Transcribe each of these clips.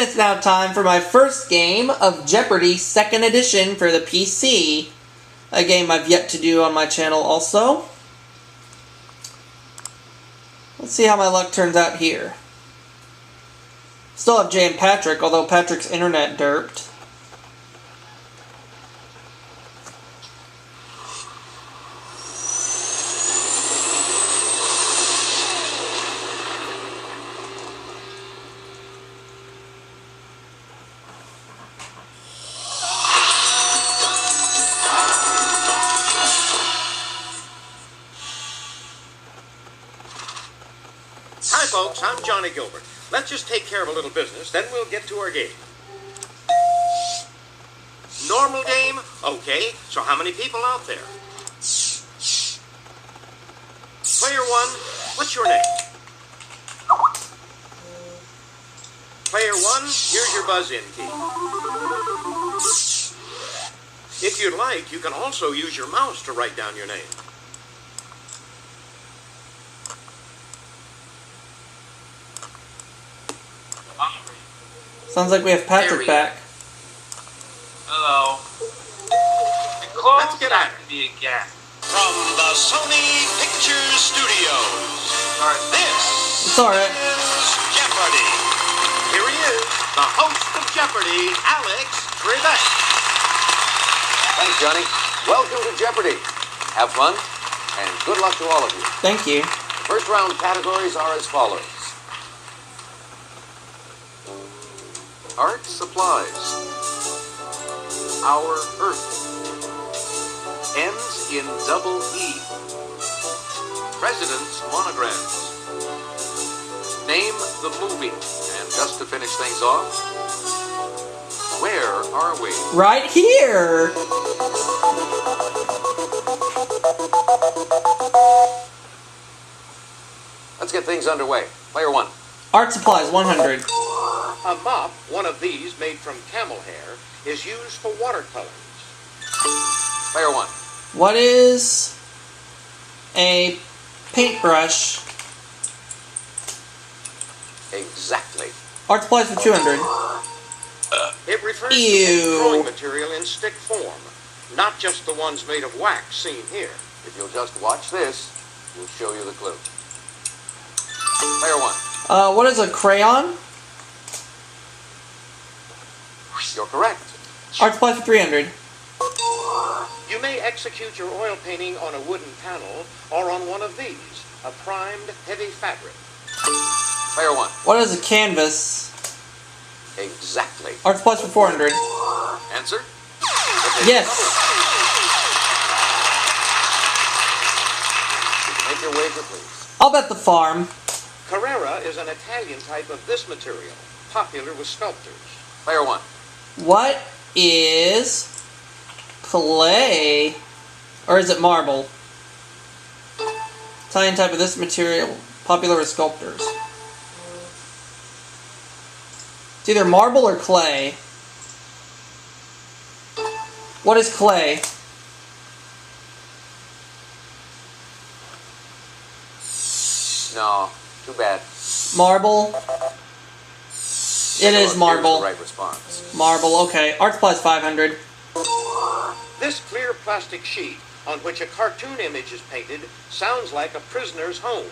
it's now time for my first game of Jeopardy! 2nd edition for the PC. A game I've yet to do on my channel also. Let's see how my luck turns out here. Still have Jay and Patrick, although Patrick's internet derped. Hi folks, I'm Johnny Gilbert. Let's just take care of a little business, then we'll get to our game. Normal game? Okay, so how many people out there? Player one, what's your name? Player one, here's your buzz-in key. If you'd like, you can also use your mouse to write down your name. Sounds like we have Patrick back. Hello. The clothes Let's get at have to be again. From the Sony Pictures Studios, this It's alright. is Jeopardy! Here he is, the host of Jeopardy, Alex Trebek. Thanks, Johnny. Welcome to Jeopardy! Have fun, and good luck to all of you. Thank you. First round categories are as follows. Art supplies. Our Earth. Ends in double E. President's monograms. Name the movie. And just to finish things off, where are we? Right here! Let's get things underway. Player one. Art supplies, 100. A mop, one of these made from camel hair, is used for watercolors. Player one. What is a paintbrush? Exactly. Art supplies for 200. It refers to Ew. any drawing material in stick form, not just the ones made of wax seen here. If you'll just watch this, we'll show you the clue. Player one. What is a crayon? You're correct. Art supplies for 300. You may execute your oil painting on a wooden panel or on one of these, a primed, heavy fabric. Player one. What is a canvas? Exactly. Art supplies for 400. Answer? Yes. Make your wager, please. I'll bet the farm. Carrara is an Italian type of this material, popular with sculptors. Player one. What is clay? Or is it marble? Italian type of this material, popular with sculptors. It's either marble or clay. What is clay? No, too bad. Marble? It is Here's marble. the right response. Marble, okay. Art supplies 500. This clear plastic sheet on which a cartoon image is painted sounds like a prisoner's home.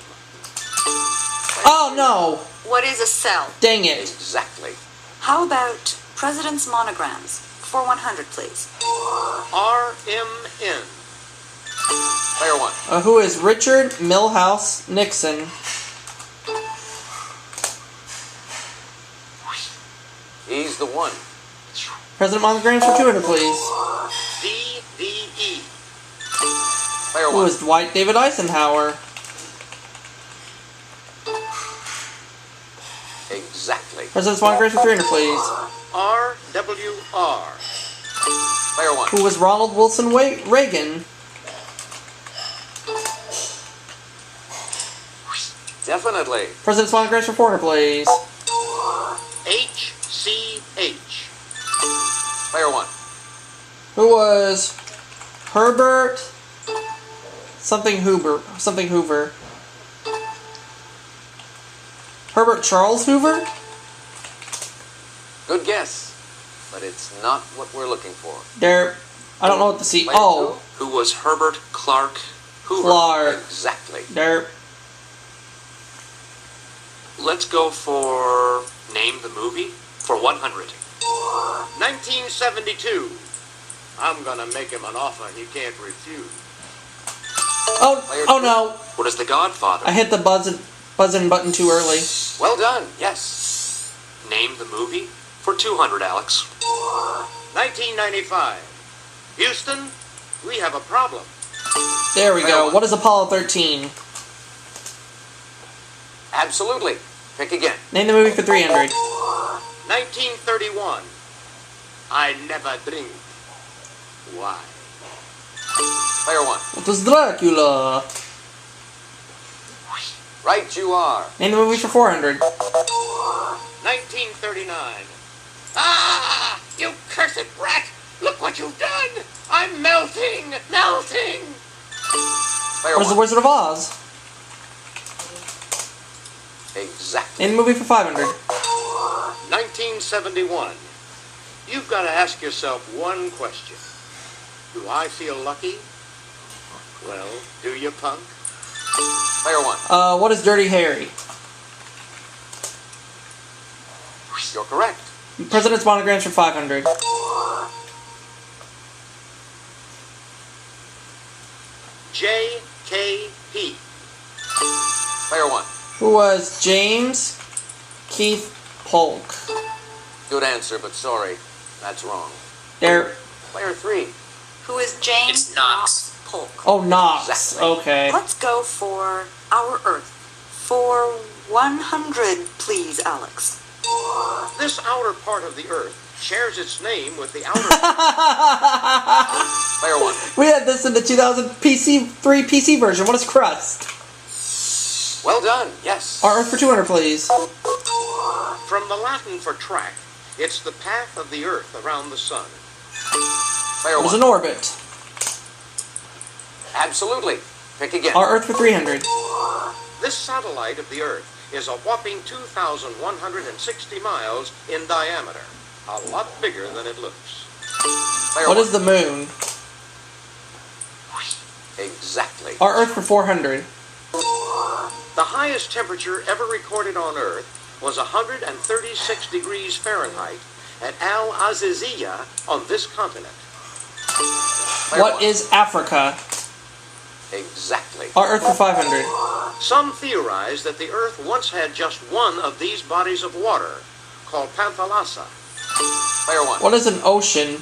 Oh no! What is a cell? Dang it. Exactly. How about President's monograms? For 100, please. RMN. Player one. Who is Richard Milhouse Nixon? He's the one. President monograms for 200, please. DDE. Player Who one. is Dwight David Eisenhower? Exactly. President's monograms for 300, please. RWR. Player one. Who was Ronald Wilson Reagan? Definitely. President's monograms for 400, please. HCH. Player one. Who was Herbert something Hoover? Something Hoover. Herbert Charles Hoover? Good guess, but it's not what we're looking for. I don't know what the C. Player Oh, Who was Herbert Clark Hoover? Clark. Exactly. Let's go for name the movie for 100. 1972. I'm gonna make him an offer he can't refuse. Oh no! What is The Godfather? I hit the buzzing button too early. Well done. Yes. Name the movie for 200, Alex. 1995. Houston, we have a problem. There we go. What is Apollo 13? Absolutely. Pick again. Name the movie for 300. 1931. I never drink. Why? Player 1. What was Dracula? Right you are. Name the movie for 400. 1939. Ah! You cursed brat! Look what you've done! I'm melting! Melting! Player Where's the 1. Wizard of Oz? Exactly. Name the movie for 500. 1971. You've got to ask yourself one question. Do I feel lucky? Well, do you, punk? Player 1. What is Dirty Harry? You're correct. President's Monograms for 500. JKP. Player 1. Who was James Keith Polk? Good answer, but sorry. That's wrong. There. Player 3. Who is James It's Knox. Polk? Oh, Knox. Exactly. Okay. Let's go for our Earth. For 100, please, Alex. This outer part of the Earth shares its name with the outer... Player 1. We had this in the 2000 3 PC version. What is crust? Well done. Yes. Our Earth for 200, please. From the Latin for track, it's the path of the Earth around the sun. Player What is 1. an orbit? Absolutely. Pick again. Our Earth for 300. This satellite of the Earth is a whopping 2,160 miles in diameter. A lot bigger than it looks. Player What 1. is the moon? Exactly. Our Earth for 400. The highest temperature ever recorded on Earth was 136 degrees Fahrenheit at Al Aziziyah on this continent. Player What 1. is Africa? Exactly. Our Earth for 500. Some theorize that the Earth once had just one of these bodies of water, called Panthalassa. Player 1. What is an ocean?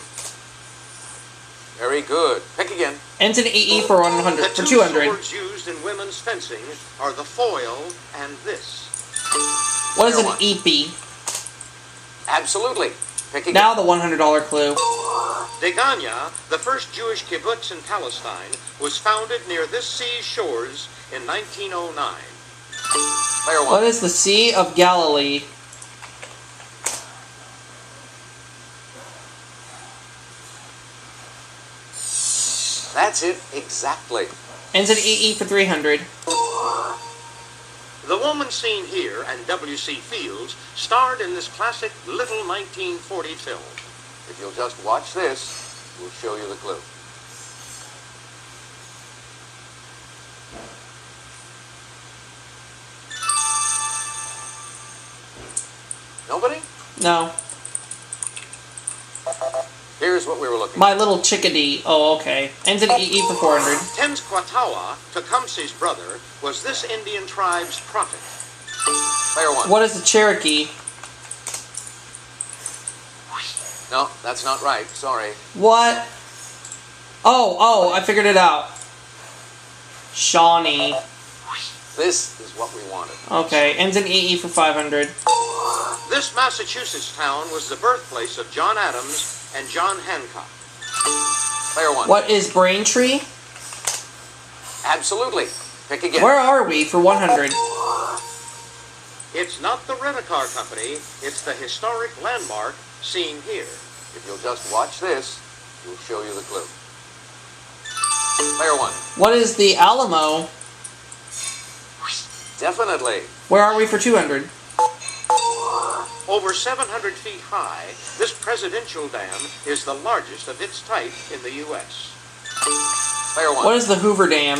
Very good. Pick again. Ends in EE for 100. The For two 200. swords used in women's fencing are the foil and this. What is an Player 1. epi? Absolutely. Pick again. Now the $100 clue. Degania, the first Jewish kibbutz in Palestine, was founded near this sea's shores in 1909. Player 1. What is the Sea of Galilee? That's it. Exactly. Ends in EE for 300. The woman seen here and W.C. Fields starred in this classic little 1940 film. If you'll just watch this, we'll show you the clue. Nobody? No. Here's what we were looking My Little Chickadee. Oh, okay. Ends in EE for 400. Tenskwatawa, Tecumseh's brother, was this Indian tribe's prophet. for. Player 1. What is the Cherokee? No, that's not right. Sorry. What? Oh, I figured it out. Shawnee. This is what we wanted. Okay, ends in EE for 500. This Massachusetts town was the birthplace of John Adams and John Hancock. Player 1. What is Braintree? Absolutely. Pick again. Where are we for 100? It's not the rent-a-car company, it's the historic landmark seen here. If you'll just watch this, we'll show you the clue. Player 1. What is the Alamo? Definitely. Where are we for 200? Over 700 feet high, this presidential dam is the largest of its type in the U.S. Player one. What is the Hoover Dam?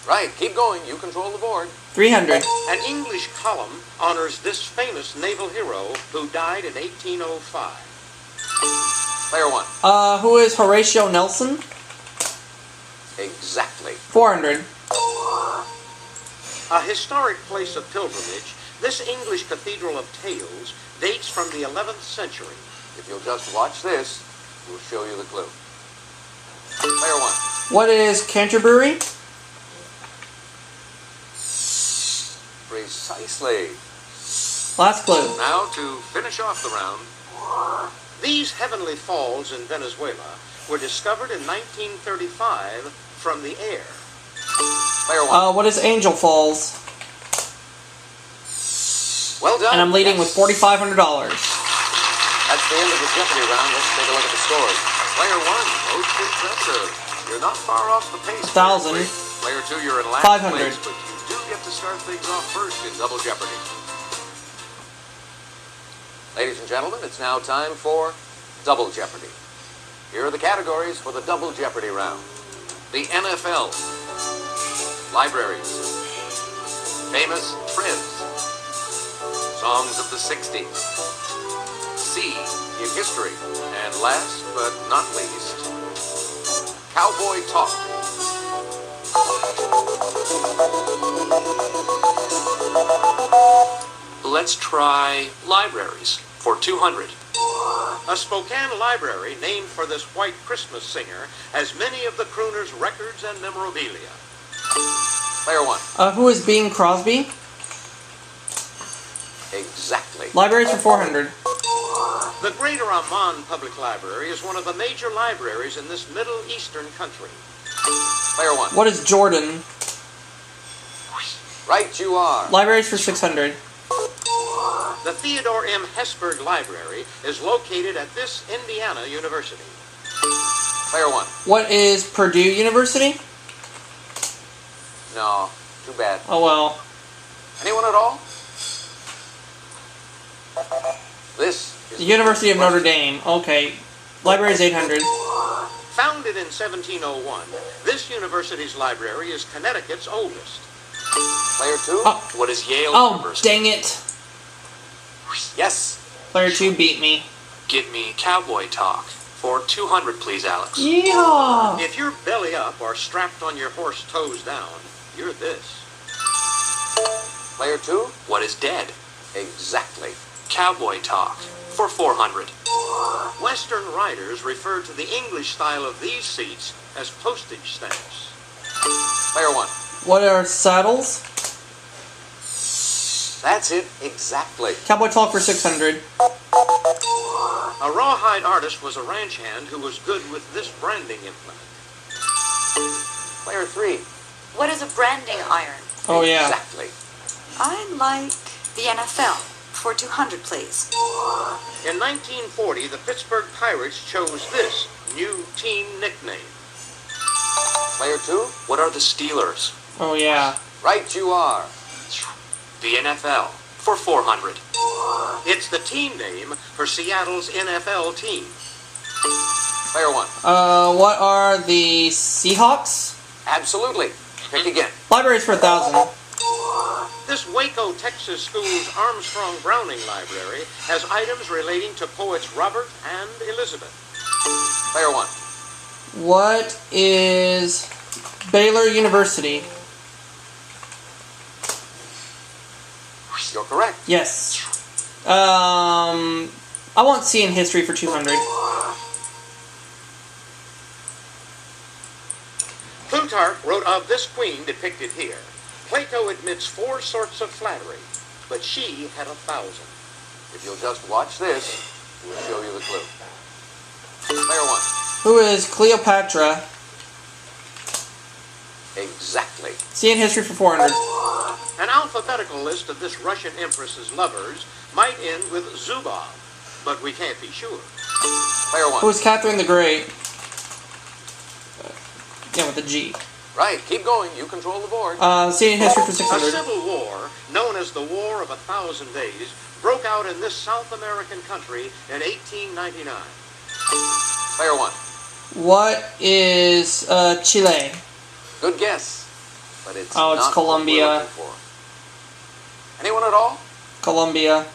Right, keep going. You control the board. 300. An English column honors this famous naval hero who died in 1805. Player one. Who is Horatio Nelson? Exactly. 400. A historic place of pilgrimage, this English cathedral of tales dates from the 11th century. If you'll just watch this, we'll show you the clue. Player one. What is Canterbury? Precisely. Last clue. Now, to finish off the round, these heavenly falls in Venezuela were discovered in 1935 from the air. Player one. What is Angel Falls? Well done. And I'm leading with $4,500. That's the end of the Jeopardy round. Let's take a look at the scores. Player one, most impressive. You're not far off the pace. 1,000. Player two, you're in last 500. place, but you do get to start things off first in Double Jeopardy. Ladies and gentlemen, it's now time for Double Jeopardy. Here are the categories for the Double Jeopardy round. The NFL, libraries, famous friends, songs of the 60s, C in history, and last but not least, cowboy talk. Let's try libraries for 200. A Spokane library named for this white Christmas singer has many of the crooner's records and memorabilia. Player one. Who is Bing Crosby? Exactly. Libraries for 400. The Greater Amman Public Library is one of the major libraries in this Middle Eastern country. Player one. What is Jordan? Right you are. Libraries for 600. The Theodore M. Hesburgh Library is located at this Indiana University. Player one. What is Purdue University? No, too bad. Oh well. Anyone at all? This is The University of Notre Dame. Okay. Libraries 800. Founded in 1701, this university's library is Connecticut's oldest. Player two. Oh, What is Yale oh University? dang it. Yes. Player 2 beat me. Give me cowboy talk for 200, please, Alex. Yeehaw! If you're belly up or strapped on your horse toes down, you're this. Player two. What is dead? Exactly. Cowboy talk for 400. Western writers refer to the English style of these seats as postage stamps. Player one. What are saddles? That's it. Exactly. Cowboy Talk for 600. A rawhide artist was a ranch hand who was good with this branding implement. Player three. What is a branding iron? Oh yeah. Exactly. I like the NFL. For 200, please. In 1940, the Pittsburgh Pirates chose this new team nickname. Player two. What are the Steelers? Oh yeah. Right you are. The NFL for 400. It's the team name for Seattle's NFL team. Player one. What are the Seahawks? Absolutely. Pick again. Libraries for 1,000. This Waco, Texas school's Armstrong Browning Library has items relating to poets Robert and Elizabeth. Player one. What is Baylor University? You're correct. Yes. I want C in history for 200. Plutarch wrote of this queen depicted here. Plato admits 4 sorts of flattery, but she had 1,000. If you'll just watch this, we'll show you the clue. Player one. Who is Cleopatra? Exactly. C in history for 400. An alphabetical list of this Russian empress's lovers might end with Zubov, but we can't be sure. Player one. Who is Catherine the Great? Yeah, with a G. Right, keep going. You control the board. Seeing history for A 600. civil war, known as the War of 1,000 Days, broke out in this South American country in 1899. Player 1. What is Chile? Good guess. But it's Oh, it's not Colombia. what we're looking for. Anyone at all? Colombia.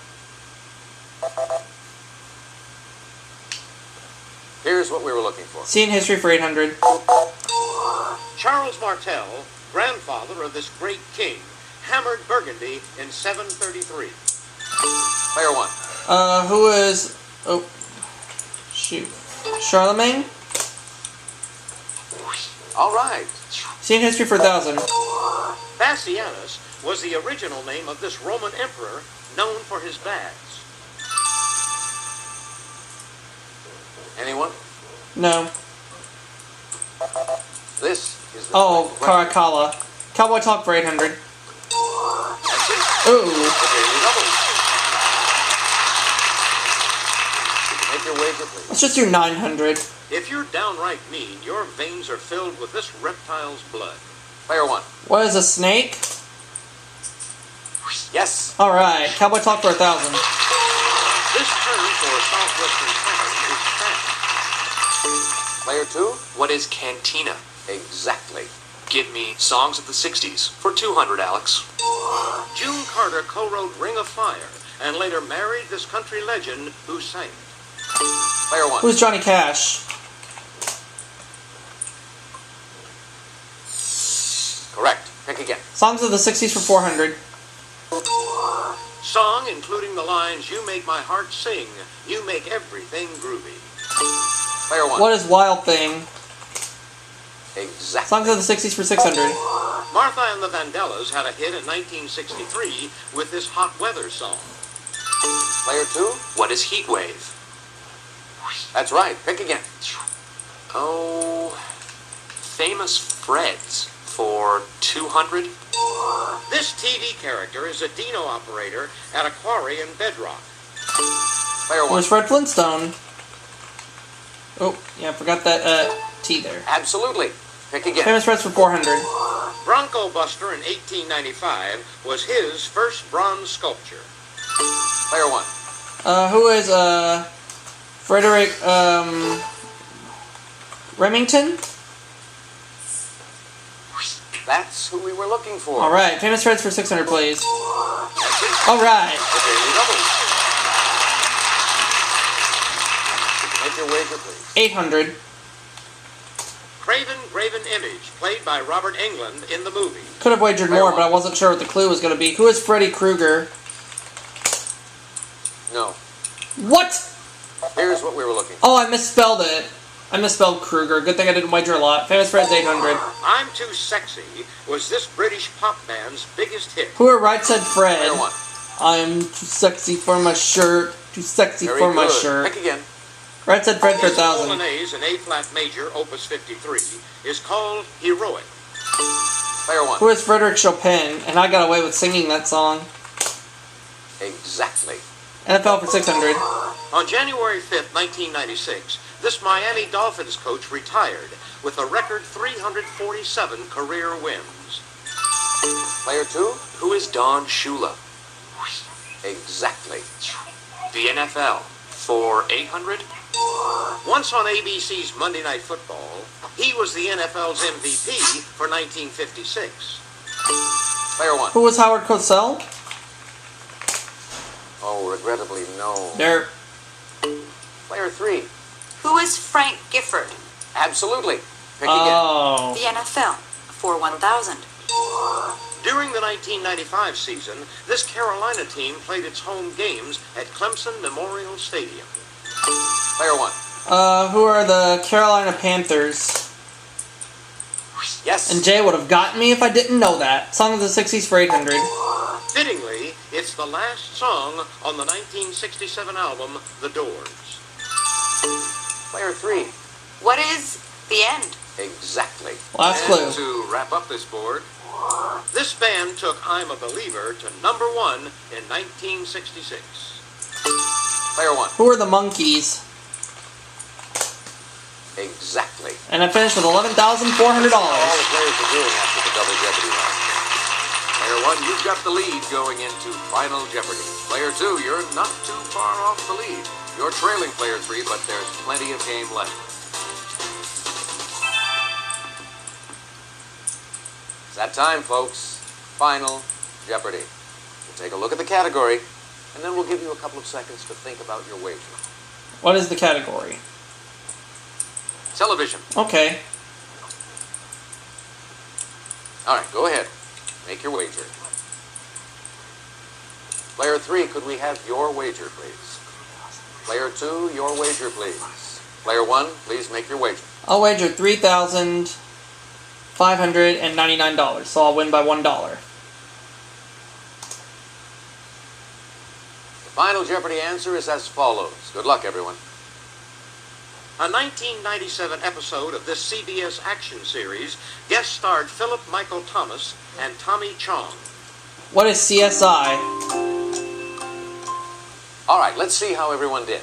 Here's what we were looking for. Seeing history for 800. Charles Martel, grandfather of this great king, hammered Burgundy in 733. Player 1. Who is... Oh. Shoot. Charlemagne? All right. Seeing history for 1,000. Bassianus was the original name of this Roman emperor known for his baths. Anyone? No. This is the Oh, final question. Caracalla. Cowboy Talk for 800. That's it. Ooh. The Daily Double. Make your wager, please. Let's just do 900. If you're downright mean, your veins are filled with this reptile's blood. Player 1. What is a snake? Yes. Alright, Cowboy Talk for 1,000. This term for southwestern tavern is trash. Player 2. What is cantina? Exactly. Give me songs of the 60s for 200, Alex. June Carter co-wrote Ring of Fire and later married this country legend who sang it. Player 1. Who's Johnny Cash? Correct. Pick again. Songs of the 60s for 400. Song including the lines, "You make my heart sing, you make everything groovy." Player 1. What is Wild Thing? Exactly. Songs of the 60s for 600. Martha and the Vandellas had a hit in 1963 with this hot weather song. Player 2. What is heat wave? That's right. Pick again. Oh, famous Freds for 200. This TV character is a Dino operator at a quarry in Bedrock. Player 1. Where's Fred Flintstone? Oh, yeah, I forgot that T there. Absolutely. Pick again. Famous Freds for 400. Bronco Buster in 1895 was his first bronze sculpture. Player 1. Who is Frederick Remington? That's who we were looking for. Alright, Famous Freds for 600, please. That's it. Alright. The Daily Double. Make your wager, please. 800. Craven Graven Image, played by Robert Englund in the movie. Could have wagered more, but I wasn't sure what the clue was going to be. Who is Freddy Krueger? No. What? Here's what we were looking for. Oh, I misspelled it. I misspelled Krueger. Good thing I didn't wager a lot. Famous Freds 800. I'm Too Sexy was this British pop band's biggest hit. Who are Right Said Fred? Player 1. I'm too sexy for my shirt. Too sexy Very for my good. shirt. Pick again. Right Said Fred for His 1,000. Polonaise in A-flat major, opus 53, is called Heroic. Player 1. Who is Frederick Chopin? And I got away with singing that song. Exactly. NFL for 600. On January 5th, 1996, this Miami Dolphins coach retired with a record 347 career wins. Player 2. Who is Don Shula? Exactly. The NFL for 800. Once on ABC's Monday Night Football, he was the NFL's MVP for 1956. Player 1. Who was Howard Cosell? Oh, regrettably, no. There. Player 3. Who is Frank Gifford? Absolutely. Pick again. Oh. The NFL for 1,000. During the 1995 season, this Carolina team played its home games at Clemson Memorial Stadium. Player 1. Who are the Carolina Panthers? Yes. And Jay would have gotten me if I didn't know that. Song of the 60s for 800. Fittingly, it's the last song on the 1967 album, The Doors. Player 3. What is the end? Exactly. Last And clue. to wrap up this board, this band took I'm a Believer to #1 in 1966. Player 1. Who are the Monkeys? Exactly. And I finished with $11,400. All the players are doing after the double Jeopardy round. Player 1, you've got the lead going into Final Jeopardy. Player 2, you're not too far off the lead. You're trailing Player 3, but there's plenty of game left. It's that time, folks. Final Jeopardy. We'll take a look at the category, and then we'll give you a couple of seconds to think about your wager. What is the category? Television. Okay. All right, go ahead. Make your wager. Player 3, could we have your wager, please? Player 2, your wager, please. Player 1, please make your wager. I'll wager $3,599, so I'll win by $1. The Final Jeopardy answer is as follows. Good luck, everyone. A 1997 episode of this CBS action series guest starred Philip Michael Thomas and Tommy Chong. What is CSI? All right, let's see how everyone did.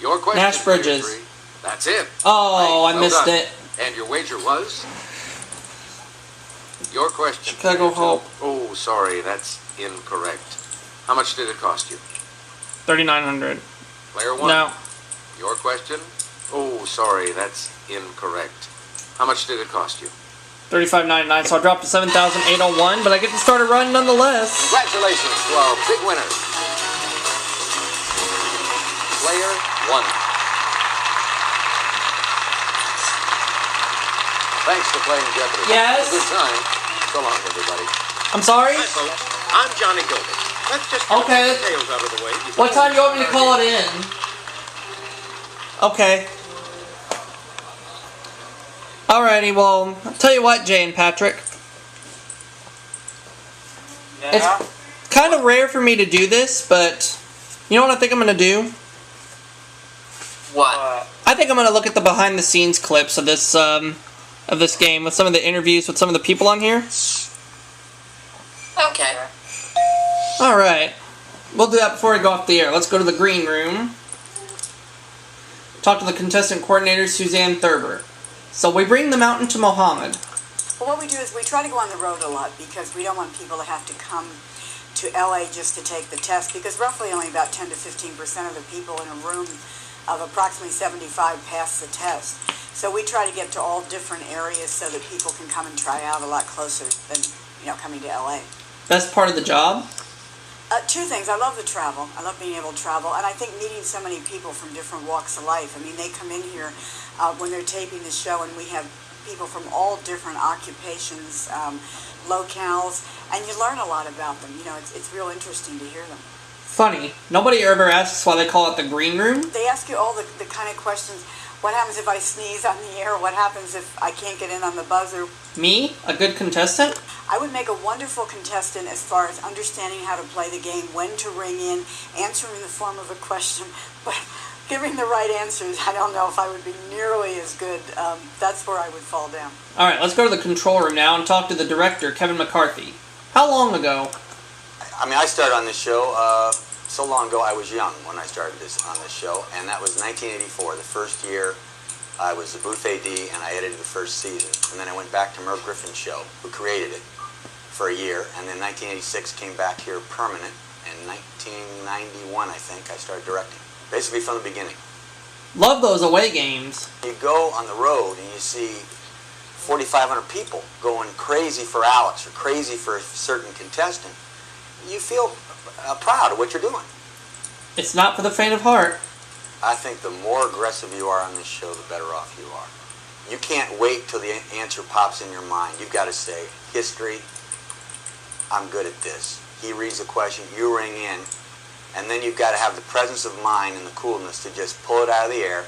Your question, Nash Bridges. Player 3. That's it. Oh, Right, I missed done. it. And your wager was? Your question. Chicago Player 2. Hope. Oh, sorry, that's incorrect. How much did it cost you? $3,900. Player 1. No. Your question? Oh, sorry, that's incorrect. How much did it cost you? $35.99, so I dropped to $7,801, but I get to start a run nonetheless. Congratulations to our big winner. Player 1. Thanks for playing Jeopardy. Yes? It was a good time. So long, everybody. I'm sorry? Hi, folks. I'm Johnny Gilbert. Let's just get Okay. the details out of the way. before What time do you want me to we call start. it in? Okay. Alrighty, well, I'll tell you what, Jay and Patrick. It's kind of rare for me to do this, but you know what I think I'm going to do? What? I think I'm going to look at the behind-the-scenes clips of this game with some of the interviews with some of the people on here. Okay. Alright. We'll do that before we go off the air. Let's go to the green room. Talk to the contestant coordinator, Suzanne Thurber. So we bring the mountain to Mohammed. Well, what we do is we try to go on the road a lot because we don't want people to have to come to LA just to take the test, because roughly only about 10 to 15% of the people in a room of approximately 75 pass the test. So we try to get to all different areas so that people can come and try out a lot closer than, coming to LA. Best part of the job? Two things. I love the travel. I love being able to travel. And I think meeting so many people from different walks of life. I mean, they come in here when they're taping the show, and we have people from all different occupations, locales, and you learn a lot about them. It's real interesting to hear them. Funny. Nobody ever asks why they call it the green room. They ask you all the kind of questions. What happens if I sneeze on the air? What happens if I can't get in on the buzzer? Me? A good contestant? I would make a wonderful contestant as far as understanding how to play the game, when to ring in, answering in the form of a question, but giving the right answers, I don't know if I would be nearly as good. That's where I would fall down. Alright, let's go to the control room now and talk to the director, Kevin McCarthy. How long ago? I started on this show so long ago. I was young when I started on this show, and that was 1984, the first year I was the booth AD, and I edited the first season. And then I went back to Merv Griffin's show, who created it, for a year, and then 1986 came back here permanent. In 1991, I think, I started directing, basically from the beginning. Love those away games. You go on the road and you see 4,500 people going crazy for Alex or crazy for a certain contestant. You feel proud of what you're doing. It's not for the faint of heart. I think the more aggressive you are on this show, the better off you are. You can't wait till the answer pops in your mind. You've got to say, history, I'm good at this. He reads the question, you ring in, and then you've got to have the presence of mind and the coolness to just pull it out of the air,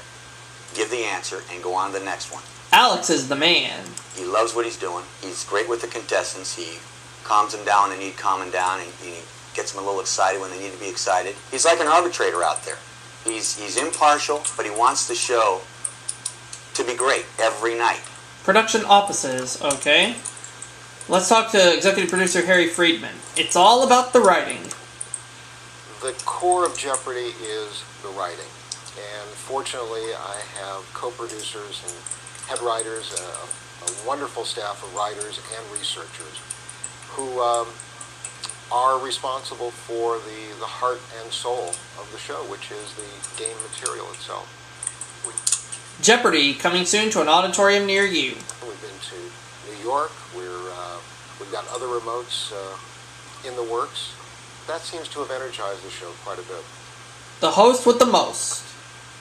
give the answer, and go on to the next one. Alex is the man. He loves what he's doing. He's great with the contestants. He calms them down when they need calming down, and he gets them a little excited when they need to be excited. He's like an arbitrator out there. He's impartial, but he wants the show to be great every night. Production offices, okay. Let's talk to executive producer Harry Friedman. It's all about the writing. The core of Jeopardy is the writing. And fortunately, I have co-producers and head writers, a wonderful staff of writers and researchers who are responsible for the heart and soul of the show, which is the game material itself. Jeopardy, coming soon to an auditorium near you. We've been to New York. We've got other remotes in the works. That seems to have energized the show quite a bit. The host with the most.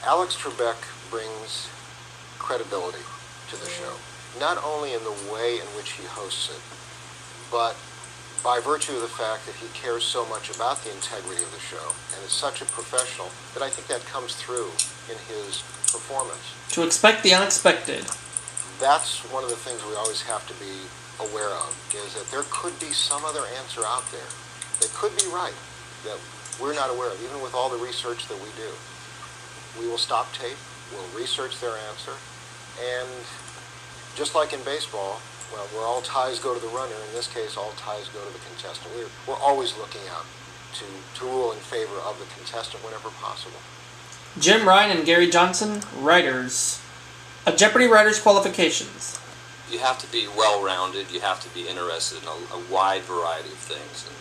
Alex Trebek brings credibility to the show, not only in the way in which he hosts it, but by virtue of the fact that he cares so much about the integrity of the show and is such a professional that I think that comes through in his performance. To expect the unexpected. That's one of the things we always have to be aware of, is that there could be some other answer out there that could be right, that we're not aware of, even with all the research that we do. We will stop tape, we'll research their answer, and just like in baseball, well, where all ties go to the runner, in this case, all ties go to the contestant. We're always looking out to rule in favor of the contestant whenever possible. Jim Ryan and Gary Johnson, writers. A Jeopardy writer's qualifications. You have to be well-rounded. You have to be interested in a wide variety of things, and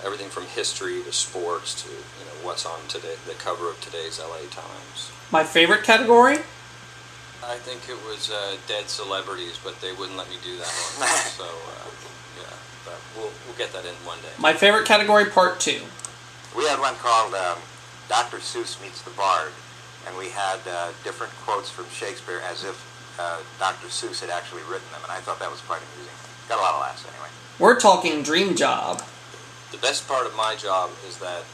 everything from history to sports to what's on today, the cover of today's LA Times. My favorite category? I think it was dead celebrities, but they wouldn't let me do that one. So yeah, but we'll get that in one day. My favorite category, part 2. We had one called Dr. Seuss Meets the Bard, and we had different quotes from Shakespeare as if Dr. Seuss had actually written them, and I thought that was quite amusing. Got a lot of laughs anyway. We're talking dream job. The best part of my job is that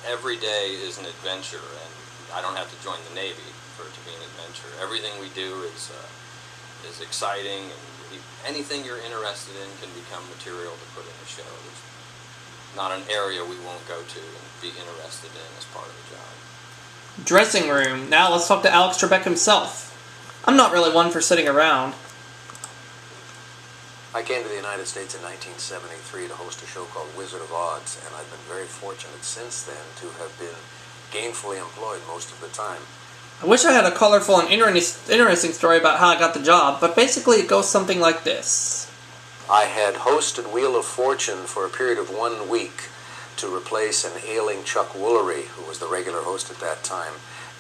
every day is an adventure, and I don't have to join the Navy for it to be an adventure. Everything we do is exciting, and anything you're interested in can become material to put in a show. There's not an area we won't go to and be interested in as part of the job. Dressing room. Now let's talk to Alex Trebek himself. I'm not really one for sitting around. I came to the United States in 1973 to host a show called Wizard of Odds, and I've been very fortunate since then to have been gainfully employed most of the time. I wish I had a colorful and interesting story about how I got the job, but basically it goes something like this. I had hosted Wheel of Fortune for a period of 1 week to replace an ailing Chuck Woolery, who was the regular host at that time.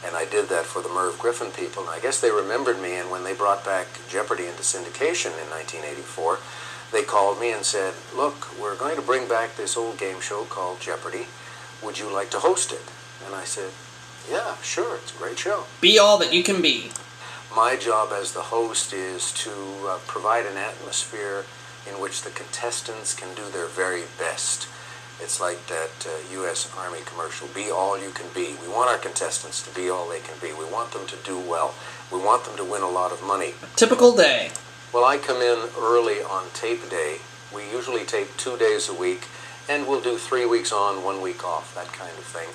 And I did that for the Merv Griffin people. And I guess they remembered me, and when they brought back Jeopardy into syndication in 1984, they called me and said, "Look, we're going to bring back this old game show called Jeopardy. Would you like to host it?" And I said, "Yeah, sure, it's a great show." Be all that you can be. My job as the host is to provide an atmosphere in which the contestants can do their very best. It's like that U.S. Army commercial, be all you can be. We want our contestants to be all they can be. We want them to do well. We want them to win a lot of money. A typical day. Well, I come in early on tape day. We usually tape 2 days a week, and we'll do 3 weeks on, 1 week off, that kind of thing.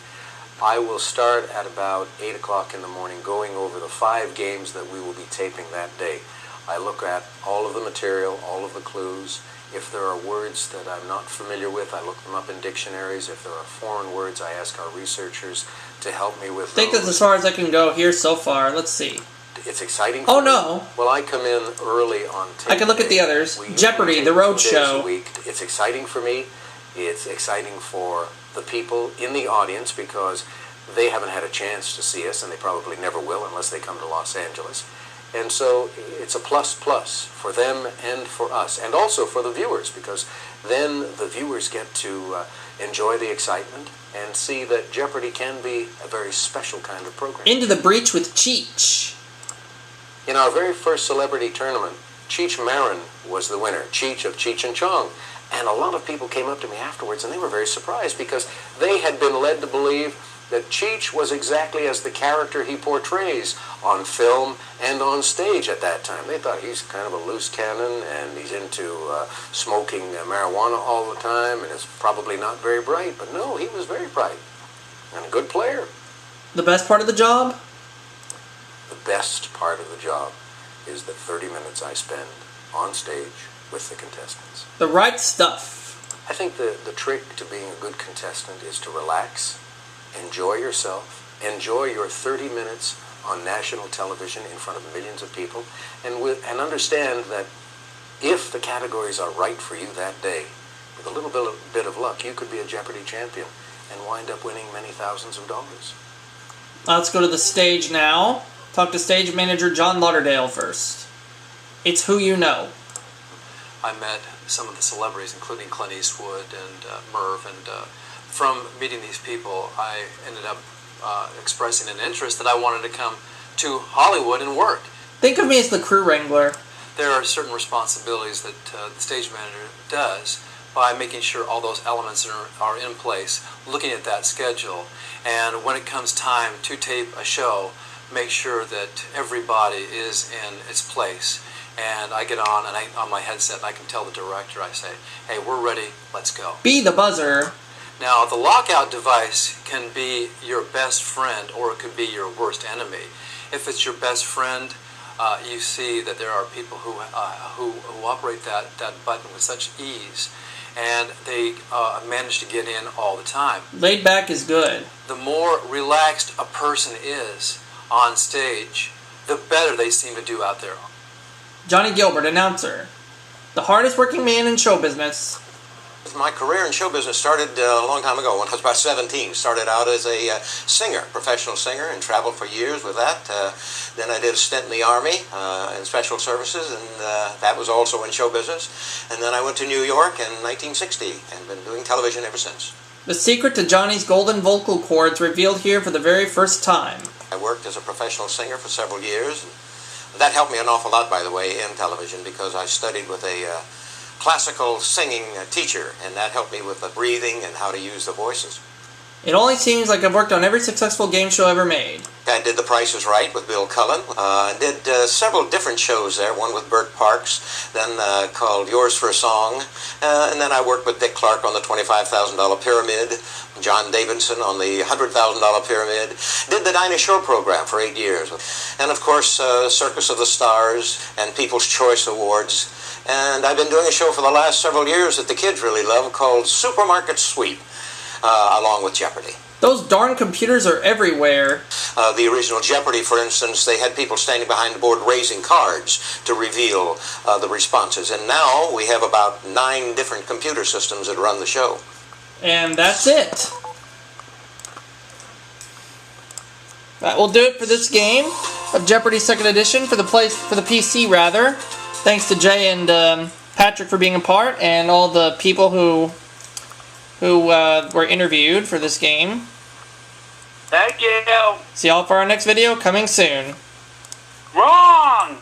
I will start at about 8 o'clock in the morning going over the 5 games that we will be taping that day. I look at all of the material, all of the clues. If there are words that I'm not familiar with, I look them up in dictionaries. If there are foreign words, I ask our researchers to help me with I think that's as far as I can go here so far. Let's see. It's exciting. Oh, no. Well, I come in early on tape. I can look at the others. Jeopardy, The Road Show. It's exciting for me. It's exciting for the people in the audience because they haven't had a chance to see us, and they probably never will unless they come to Los Angeles. And so it's a plus for them and for us, and also for the viewers, because then the viewers get to enjoy the excitement and see that Jeopardy can be a very special kind of program. Into the Breach with Cheech. In our very first celebrity tournament, Cheech Marin was the winner, Cheech of Cheech and Chong. And a lot of people came up to me afterwards, and they were very surprised because they had been led to believe that Cheech was exactly as the character he portrays on film and on stage at that time. They thought he's kind of a loose cannon, and he's into smoking marijuana all the time, and is probably not very bright. But no, he was very bright and a good player. The best part of the job? The best part of the job is the 30 minutes I spend on stage with the contestants. The right stuff. I think the trick to being a good contestant is to relax, enjoy yourself, enjoy your 30 minutes on national television in front of millions of people, and understand that if the categories are right for you that day, with a little bit of luck, you could be a Jeopardy champion and wind up winning many thousands of dollars. Let's go to the stage now. Talk to stage manager John Lauderdale first. It's Who You Know. I met some of the celebrities, including Clint Eastwood and Merv, and from meeting these people, I ended up expressing an interest that I wanted to come to Hollywood and work. Think of me as the crew wrangler. There are certain responsibilities that the stage manager does by making sure all those elements are in place, looking at that schedule, and when it comes time to tape a show, make sure that everybody is in its place. And I get on, and on my headset, and I can tell the director, I say, hey, we're ready, let's go. Be the buzzer. Now, the lockout device can be your best friend, or it could be your worst enemy. If it's your best friend, you see that there are people who operate that button with such ease, and they manage to get in all the time. Laid back is good. The more relaxed a person is on stage, the better they seem to do out there. Johnny Gilbert, announcer. The hardest working man in show business. My career in show business started a long time ago when I was about 17. Started out as a singer, professional singer, and traveled for years with that. Then I did a stint in the Army in special services, and that was also in show business. And then I went to New York in 1960 and been doing television ever since. The secret to Johnny's golden vocal cords revealed here for the very first time. I worked as a professional singer for several years. And that helped me an awful lot, by the way, in television, because I studied with a classical singing teacher, and that helped me with the breathing and how to use the voices. It only seems like I've worked on every successful game show ever made. I did The Price is Right with Bill Cullen. I did several different shows there, one with Burt Parks, then called Yours for a Song, and then I worked with Dick Clark on the $25,000 Pyramid, John Davidson on the $100,000 Pyramid, did the Dinah Shore program for 8 years, and of course Circus of the Stars and People's Choice Awards. And I've been doing a show for the last several years that the kids really love called Supermarket Sweep, along with Jeopardy. Those darn computers are everywhere. The original Jeopardy, for instance, they had people standing behind the board raising cards to reveal the responses. And now we have about 9 different computer systems that run the show. And that's it. That will do it for this game of Jeopardy! Second Edition, for the PC rather. Thanks to Jay and Patrick for being a part, and all the people who were interviewed for this game. Thank you. See y'all for our next video coming soon. Wrong!